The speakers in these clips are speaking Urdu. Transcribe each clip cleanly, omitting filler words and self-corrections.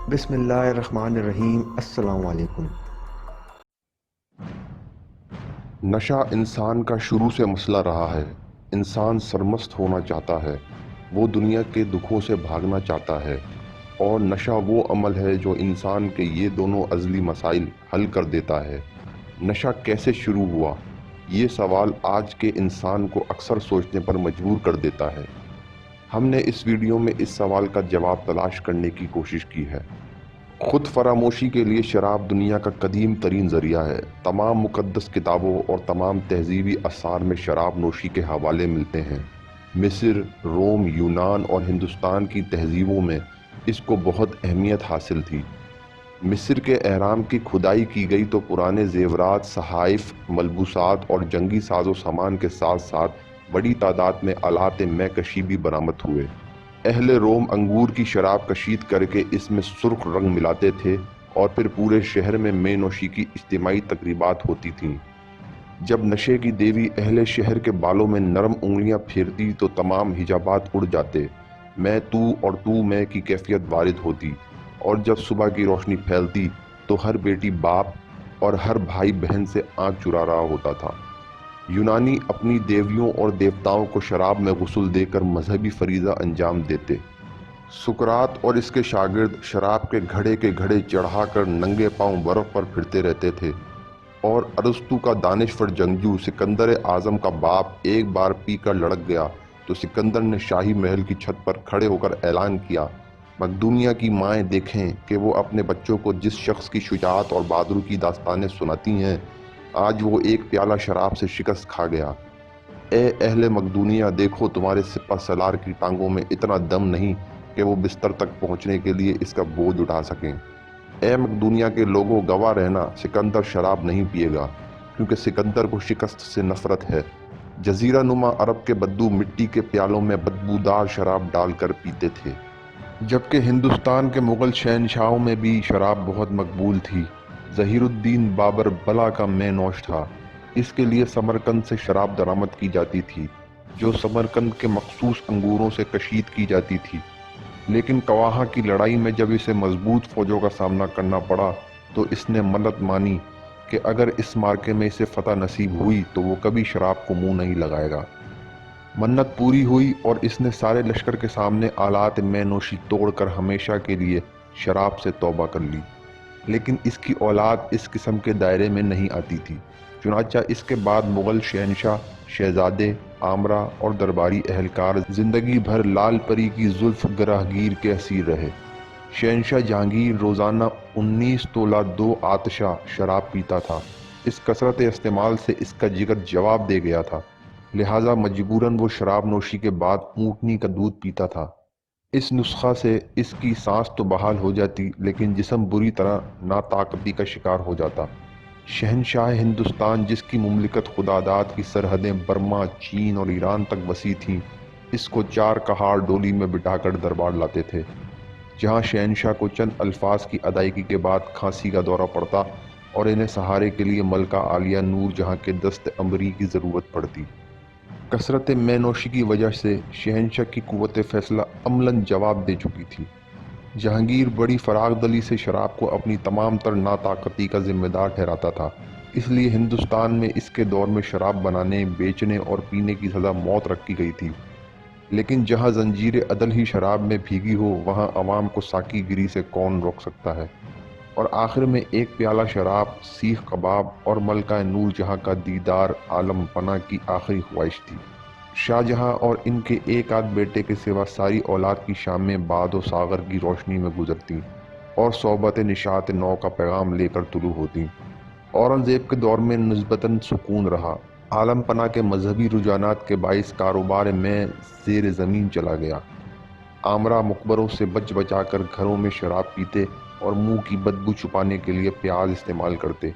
بسم اللہ الرحمن الرحیم۔ السلام علیکم۔ نشہ انسان کا شروع سے مسئلہ رہا ہے۔ انسان سرمست ہونا چاہتا ہے، وہ دنیا کے دکھوں سے بھاگنا چاہتا ہے، اور نشہ وہ عمل ہے جو انسان کے یہ دونوں ازلی مسائل حل کر دیتا ہے۔ نشہ کیسے شروع ہوا؟ یہ سوال آج کے انسان کو اکثر سوچنے پر مجبور کر دیتا ہے۔ ہم نے اس ویڈیو میں اس سوال کا جواب تلاش کرنے کی کوشش کی ہے۔ خود فراموشی کے لیے شراب دنیا کا قدیم ترین ذریعہ ہے۔ تمام مقدس کتابوں اور تمام تہذیبی آثار میں شراب نوشی کے حوالے ملتے ہیں۔ مصر، روم، یونان اور ہندوستان کی تہذیبوں میں اس کو بہت اہمیت حاصل تھی۔ مصر کے اہرام کی کھدائی کی گئی تو پرانے زیورات، صحائف، ملبوسات اور جنگی ساز و سامان کے ساتھ ساتھ بڑی تعداد میں آلات مے کشی بھی برآمد ہوئے۔ اہل روم انگور کی شراب کشید کر کے اس میں سرخ رنگ ملاتے تھے اور پھر پورے شہر میں مے نوشی کی اجتماعی تقریبات ہوتی تھیں۔ جب نشے کی دیوی اہل شہر کے بالوں میں نرم انگلیاں پھیرتی تو تمام حجابات اڑ جاتے، میں تو اور تو میں کی کیفیت وارد ہوتی، اور جب صبح کی روشنی پھیلتی تو ہر بیٹی باپ اور ہر بھائی بہن سے آنکھ چرا رہا ہوتا تھا۔ یونانی اپنی دیویوں اور دیوتاؤں کو شراب میں غسل دے کر مذہبی فریضہ انجام دیتے۔ سقراط اور اس کے شاگرد شراب کے گھڑے چڑھا کر ننگے پاؤں برف پر پھرتے رہتے تھے، اور ارسطو کا دانشور جنگجو سکندر اعظم کا باپ ایک بار پی کر لڑک گیا تو سکندر نے شاہی محل کی چھت پر کھڑے ہو کر اعلان کیا، مقدونیہ کی مائیں دیکھیں کہ وہ اپنے بچوں کو جس شخص کی شجاعت اور بہادری کی داستانیں سناتی ہیں، آج وہ ایک پیالہ شراب سے شکست کھا گیا۔ اے اہل مقدونیہ، دیکھو تمہارے سپہ سالار کی ٹانگوں میں اتنا دم نہیں کہ وہ بستر تک پہنچنے کے لیے اس کا بوجھ اٹھا سکیں۔ اے مقدونیہ کے لوگوں، گواہ رہنا، سکندر شراب نہیں پیے گا، کیونکہ سکندر کو شکست سے نفرت ہے۔ جزیرہ نما عرب کے بدو مٹی کے پیالوں میں بدبودار شراب ڈال کر پیتے تھے، جبکہ ہندوستان کے مغل شہنشاہوں میں بھی شراب بہت مقبول تھی۔ ظہیر الدین بابر بلا کا مے نوش تھا۔ اس کے لیے سمرقند سے شراب درآمد کی جاتی تھی، جو سمرقند کے مخصوص انگوروں سے کشید کی جاتی تھی۔ لیکن کواہاں کی لڑائی میں جب اسے مضبوط فوجوں کا سامنا کرنا پڑا تو اس نے منت مانی کہ اگر اس مارکے میں اسے فتح نصیب ہوئی تو وہ کبھی شراب کو منہ نہیں لگائے گا۔ منت پوری ہوئی اور اس نے سارے لشکر کے سامنے آلات مے نوشی توڑ کر ہمیشہ کے لیے شراب سے توبہ کر لی۔ لیکن اس کی اولاد اس قسم کے دائرے میں نہیں آتی تھی، چنانچہ اس کے بعد مغل شہنشاہ، شہزادے، آمرا اور درباری اہلکار زندگی بھر لال پری کی زلف گرہگیر کے اسیر رہے۔ شہنشاہ جہانگیر روزانہ 19 تولہ 2 آتشہ شراب پیتا تھا۔ اس کثرت استعمال سے اس کا جگر جواب دے گیا تھا، لہٰذا مجبوراً وہ شراب نوشی کے بعد اونٹنی کا دودھ پیتا تھا۔ اس نسخہ سے اس کی سانس تو بحال ہو جاتی، لیکن جسم بری طرح ناطاقتی کا شکار ہو جاتا۔ شہنشاہ ہندوستان، جس کی مملکت خداداد کی سرحدیں برما، چین اور ایران تک وسیع تھیں، اس کو 4 کہاڑ ڈولی میں بٹھا کر دربار لاتے تھے، جہاں شہنشاہ کو چند الفاظ کی ادائیگی کے بعد کھانسی کا دورہ پڑتا اور انہیں سہارے کے لیے ملکہ عالیہ نور جہاں کے دست امبری کی ضرورت پڑتی۔ کثرت مے نوشی کی وجہ سے شہنشاہ کی قوت فیصلہ عملاً جواب دے چکی تھی۔ جہانگیر بڑی فراغ دلی سے شراب کو اپنی تمام تر ناطاقتی کا ذمہ دار ٹھہراتا تھا، اس لیے ہندوستان میں اس کے دور میں شراب بنانے، بیچنے اور پینے کی سزا موت رکھی گئی تھی۔ لیکن جہاں زنجیر عدل ہی شراب میں بھیگی ہو، وہاں عوام کو ساقی گیری سے کون روک سکتا ہے؟ اور آخر میں ایک پیالہ شراب، سیخ کباب اور ملکہ نور جہاں کا دیدار عالم پناہ کی آخری خواہش تھی۔ شاہ جہاں اور ان کے ایک آدھ بیٹے کے سوا ساری اولاد کی شامیں باد و ساغر کی روشنی میں گزرتیں اور صحبت نشاط نو کا پیغام لے کر طلوع ہوتیں۔ اورنگزیب کے دور میں نسبتاً سکون رہا۔ عالم پناہ کے مذہبی رجحانات کے باعث کاروبار میں زیر زمین چلا گیا۔ آمرا مقبروں سے بچ بچا کر گھروں میں شراب پیتے اور منہ کی بدبو چھپانے کے لیے پیاز استعمال کرتے۔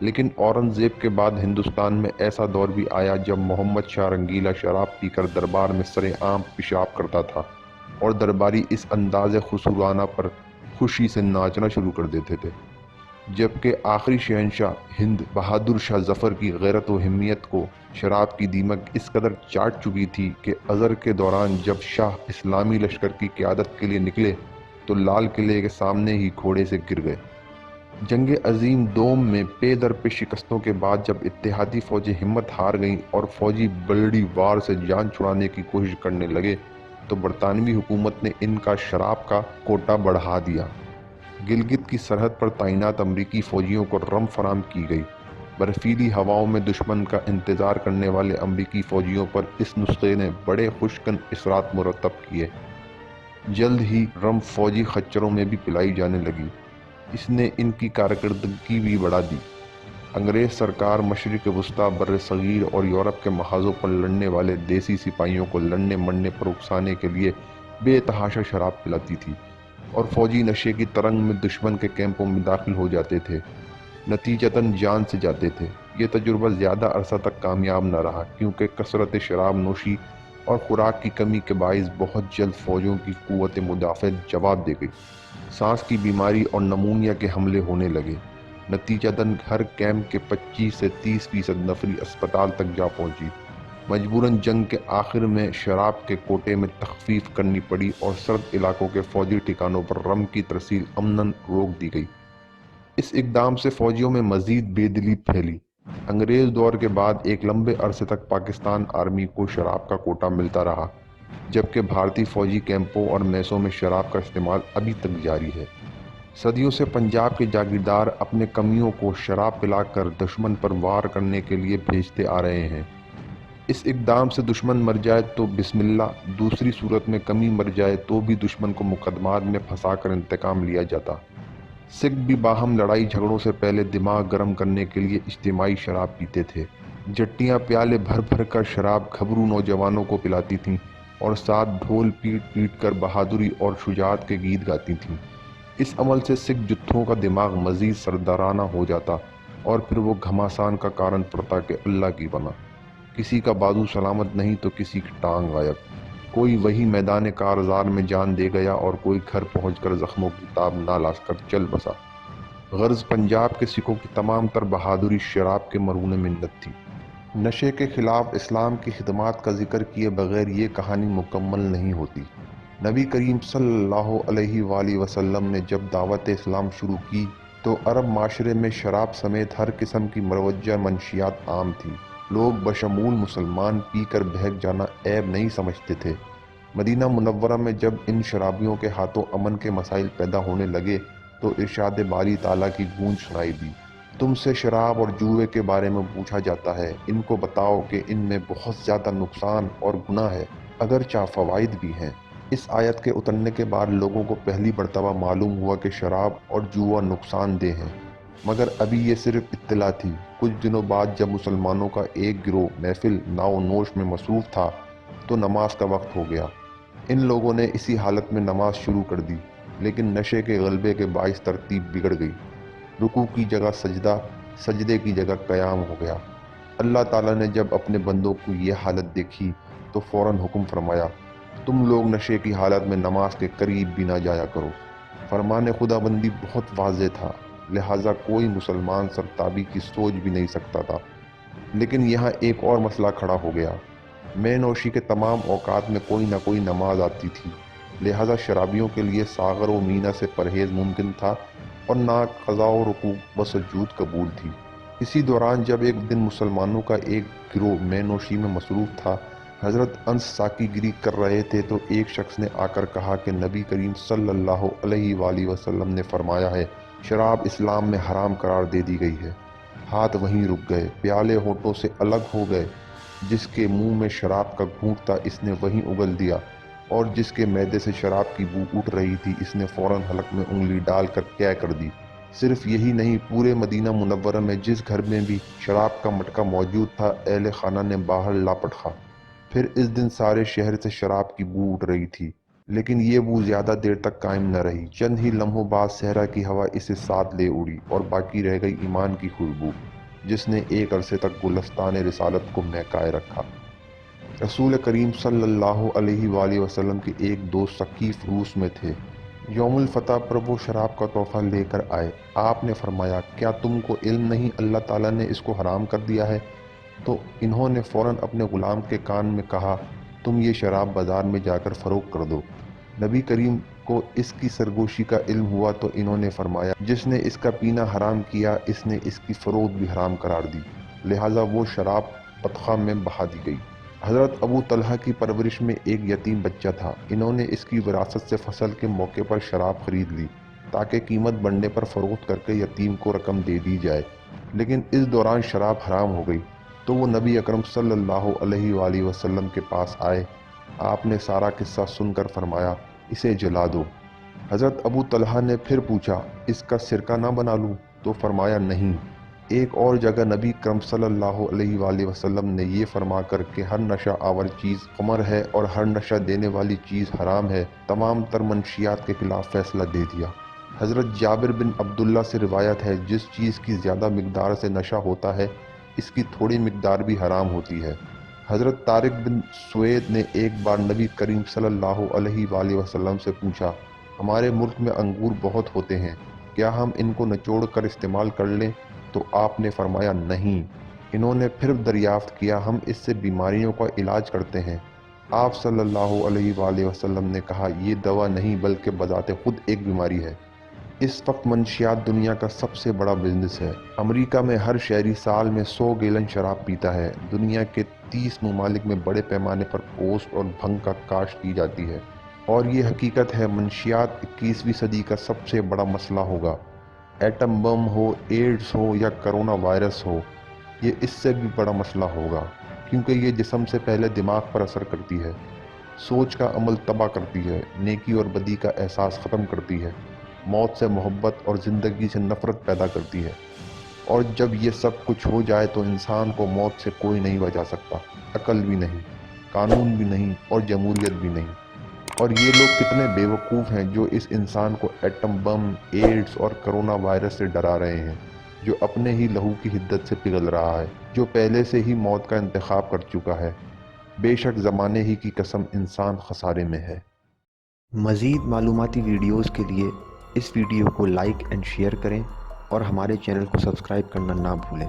لیکن اورنگزیب کے بعد ہندوستان میں ایسا دور بھی آیا جب محمد شاہ رنگیلا شراب پی کر دربار میں سرِ عام پیشاب کرتا تھا اور درباری اس انداز خسروانہ پر خوشی سے ناچنا شروع کر دیتے تھے، جبکہ آخری شہنشاہ ہند بہادر شاہ ظفر کی غیرت و حمیت کو شراب کی دیمک اس قدر چاٹ چکی تھی کہ ازر کے دوران جب شاہ اسلامی لشکر کی قیادت کے لیے نکلے تو لال قلعے کے سامنے ہی گھوڑے سے گر گئے۔ جنگ عظیم دوم میں پے در پہ شکستوں کے بعد جب اتحادی فوجیں ہمت ہار گئیں اور فوجی بلڈی وار سے جان چھڑانے کی کوشش کرنے لگے تو برطانوی حکومت نے ان کا شراب کا کوٹا بڑھا دیا۔ گلگت کی سرحد پر تعینات امریکی فوجیوں کو رم فراہم کی گئی۔ برفیلی ہواؤں میں دشمن کا انتظار کرنے والے امریکی فوجیوں پر اس نسخے نے بڑے خوشکن اثرات مرتب کیے۔ جلد ہی رم فوجی خچروں میں بھی پلائی جانے لگی۔ اس نے ان کی کارکردگی بھی بڑھا دی۔ انگریز سرکار مشرق وسطیٰ، بر صغیر اور یورپ کے محاذوں پر لڑنے والے دیسی سپاہیوں کو لڑنے مرنے پر اکسانے کے لیے بے تحاشا شراب پلاتی تھی اور فوجی نشے کی ترنگ میں دشمن کے کیمپوں میں داخل ہو جاتے تھے، نتیجتاً جان سے جاتے تھے۔ یہ تجربہ زیادہ عرصہ تک کامیاب نہ رہا کیونکہ کثرت شراب نوشی اور خوراک کی کمی کے باعث بہت جلد فوجوں کی قوت مدافعت جواب دے گئی۔ سانس کی بیماری اور نمونیا کے حملے ہونے لگے۔ نتیجتاً ہر کیمپ کے 25 سے 30% نفری اسپتال تک جا پہنچی۔ مجبوراً جنگ کے آخر میں شراب کے کوٹے میں تخفیف کرنی پڑی اور سرد علاقوں کے فوجی ٹھکانوں پر رم کی ترسیل عملاً روک دی گئی۔ اس اقدام سے فوجیوں میں مزید بے دلی پھیلی۔ انگریز دور کے بعد ایک لمبے عرصے تک پاکستان آرمی کو شراب کا کوٹا ملتا رہا، جبکہ بھارتی فوجی کیمپوں اور میسوں میں شراب کا استعمال ابھی تک جاری ہے۔ صدیوں سے پنجاب کے جاگیردار اپنے کمیوں کو شراب پلا کر دشمن پر وار کرنے کے لیے بھیجتے آ رہے ہیں۔ اس اقدام سے دشمن مر جائے تو بسم اللہ، دوسری صورت میں کمی مر جائے تو بھی دشمن کو مقدمات میں پھنسا کر انتقام لیا جاتا۔ سکھ بھی باہم لڑائی جھگڑوں سے پہلے دماغ گرم کرنے کے لیے اجتماعی شراب پیتے تھے۔ جٹیاں پیالے بھر بھر کر شراب گھبرو نوجوانوں کو پلاتی تھیں اور ساتھ ڈھول پیٹ پیٹ کر بہادری اور شجاعت کے گیت گاتی تھیں۔ اس عمل سے سکھ جتھوں کا دماغ مزید سردارانہ ہو جاتا اور پھر وہ گھماسان کا کارن پڑتا کہ اللہ کی پناہ، کسی کا بازو سلامت نہیں تو کسی کی ٹانگ غائب۔ کوئی وہی میدان کارزار میں جان دے گیا اور کوئی گھر پہنچ کر زخموں کی تاب نہ لا کر چل بسا۔ غرض پنجاب کے سکھوں کی تمام تر بہادری شراب کے مرہون منت تھی۔ نشے کے خلاف اسلام کی خدمات کا ذکر کیے بغیر یہ کہانی مکمل نہیں ہوتی۔ نبی کریم صلی اللہ علیہ وآلہ وسلم نے جب دعوت اسلام شروع کی تو عرب معاشرے میں شراب سمیت ہر قسم کی مروجہ منشیات عام تھی۔ لوگ بشمول مسلمان پی کر بہک جانا عیب نہیں سمجھتے تھے۔ مدینہ منورہ میں جب ان شرابیوں کے ہاتھوں امن کے مسائل پیدا ہونے لگے تو ارشاد باری تعالیٰ کی گونج سنائی دی، تم سے شراب اور جوئے کے بارے میں پوچھا جاتا ہے، ان کو بتاؤ کہ ان میں بہت زیادہ نقصان اور گناہ ہے، اگرچہ فوائد بھی ہیں۔ اس آیت کے اترنے کے بعد لوگوں کو پہلی مرتبہ معلوم ہوا کہ شراب اور جوا نقصان دہ ہیں، مگر ابھی یہ صرف اطلاع تھی۔ کچھ دنوں بعد جب مسلمانوں کا ایک گروہ محفل ناؤ و نوش میں مصروف تھا تو نماز کا وقت ہو گیا۔ ان لوگوں نے اسی حالت میں نماز شروع کر دی، لیکن نشے کے غلبے کے باعث ترتیب بگڑ گئی۔ رکوع کی جگہ سجدہ، سجدے کی جگہ قیام ہو گیا۔ اللہ تعالیٰ نے جب اپنے بندوں کو یہ حالت دیکھی تو فوراً حکم فرمایا، تم لوگ نشے کی حالت میں نماز کے قریب بھی نہ جایا کرو۔ فرمان خدا بندی بہت واضح تھا، لہٰذا کوئی مسلمان سرتابی کی سوچ بھی نہیں سکتا تھا۔ لیکن یہاں ایک اور مسئلہ کھڑا ہو گیا۔ میں نوشی کے تمام اوقات میں کوئی نہ کوئی نماز آتی تھی، لہٰذا شرابیوں کے لیے ساغر و مینا سے پرہیز ممکن تھا اور نہ قضاء و رکوع و سجود قبول تھی۔ اسی دوران جب ایک دن مسلمانوں کا ایک گروہ میں نوشی میں مصروف تھا، حضرت انس ساقی گیری کر رہے تھے تو ایک شخص نے آ کر کہا کہ نبی کریم صلی اللہ علیہ وآلہ وسلم نے فرمایا ہے، شراب اسلام میں حرام قرار دے دی گئی ہے۔ ہاتھ وہیں رک گئے، پیالے ہونٹوں سے الگ ہو گئے۔ جس کے منہ میں شراب کا گھونٹ تھا اس نے وہیں اگل دیا، اور جس کے معدے سے شراب کی بو اٹھ رہی تھی اس نے فوراً حلق میں انگلی ڈال کر طے کر دی۔ صرف یہی نہیں، پورے مدینہ منورہ میں جس گھر میں بھی شراب کا مٹکا موجود تھا اہل خانہ نے باہر لاپٹ کھا۔ پھر اس دن سارے شہر سے شراب کی بو اٹھ رہی تھی، لیکن یہ بو زیادہ دیر تک قائم نہ رہی۔ چند ہی لمحوں بعد صحرا کی ہوا اسے ساتھ لے اڑی اور باقی رہ گئی ایمان کی خوشبو، جس نے ایک عرصے تک گلستان رسالت کو مہکائے رکھا۔ رسول کریم صلی اللہ علیہ وآلہ وسلم کے ایک دوست ثقیف روس میں تھے۔ یوم الفتح پر وہ شراب کا تحفہ لے کر آئے۔ آپ نے فرمایا، کیا تم کو علم نہیں اللہ تعالیٰ نے اس کو حرام کر دیا ہے؟ تو انہوں نے فوراً اپنے غلام کے کان میں کہا، تم یہ شراب بازار میں جا کر فروخت کر دو۔ نبی کریم کو اس کی سرگوشی کا علم ہوا تو انہوں نے فرمایا جس نے اس کا پینا حرام کیا اس نے اس کی فروخت بھی حرام قرار دی، لہٰذا وہ شراب پتخان میں بہا دی گئی۔ حضرت ابو طلحہ کی پرورش میں ایک یتیم بچہ تھا، انہوں نے اس کی وراثت سے فصل کے موقع پر شراب خرید لی تاکہ قیمت بڑھنے پر فروخت کر کے یتیم کو رقم دے دی جائے، لیکن اس دوران شراب حرام ہو گئی تو وہ نبی اکرم صلی اللہ علیہ وآلہ وسلم کے پاس آئے۔ آپ نے سارا قصہ سن کر فرمایا اسے جلا دو۔ حضرت ابو طلحہ نے پھر پوچھا اس کا سرکہ نہ بنا لوں؟ تو فرمایا نہیں۔ ایک اور جگہ نبی اکرم صلی اللہ علیہ وآلہ وسلم نے یہ فرما کر کہ ہر نشہ آور چیز خمر ہے اور ہر نشہ دینے والی چیز حرام ہے، تمام تر منشیات کے خلاف فیصلہ دے دیا۔ حضرت جابر بن عبداللہ سے روایت ہے جس چیز کی زیادہ مقدار سے نشہ ہوتا ہے اس کی تھوڑی مقدار بھی حرام ہوتی ہے۔ حضرت طارق بن سوید نے ایک بار نبی کریم صلی اللہ علیہ وآلہ وسلم سے پوچھا ہمارے ملک میں انگور بہت ہوتے ہیں، کیا ہم ان کو نچوڑ کر استعمال کر لیں؟ تو آپ نے فرمایا نہیں۔ انہوں نے پھر دریافت کیا ہم اس سے بیماریوں کا علاج کرتے ہیں؟ آپ صلی اللہ علیہ وآلہ وسلم نے کہا یہ دوا نہیں بلکہ بذات خود ایک بیماری ہے۔ اس وقت منشیات دنیا کا سب سے بڑا بزنس ہے۔ امریکہ میں ہر شہری سال میں 100 گیلن شراب پیتا ہے۔ دنیا کے 30 ممالک میں بڑے پیمانے پر پوست اور بھنگ کا کاشت کی جاتی ہے، اور یہ حقیقت ہے منشیات 21ویں صدی کا سب سے بڑا مسئلہ ہوگا۔ ایٹم بم ہو، ایڈز ہو یا کرونا وائرس ہو، یہ اس سے بھی بڑا مسئلہ ہوگا، کیونکہ یہ جسم سے پہلے دماغ پر اثر کرتی ہے، سوچ کا عمل تباہ کرتی ہے، نیکی اور بدی کا احساس ختم کرتی ہے، موت سے محبت اور زندگی سے نفرت پیدا کرتی ہے، اور جب یہ سب کچھ ہو جائے تو انسان کو موت سے کوئی نہیں بچا سکتا، عقل بھی نہیں، قانون بھی نہیں اور جمہوریت بھی نہیں۔ اور یہ لوگ کتنے بے وقوف ہیں جو اس انسان کو ایٹم بم، ایڈز اور کرونا وائرس سے ڈرا رہے ہیں، جو اپنے ہی لہو کی حدت سے پگھل رہا ہے، جو پہلے سے ہی موت کا انتخاب کر چکا ہے۔ بے شک زمانے ہی کی قسم انسان خسارے میں ہے۔ مزید معلوماتی ویڈیوز کے لیے اس ویڈیو کو لائک اینڈ شیئر کریں اور ہمارے چینل کو سبسکرائب کرنا نہ بھولیں۔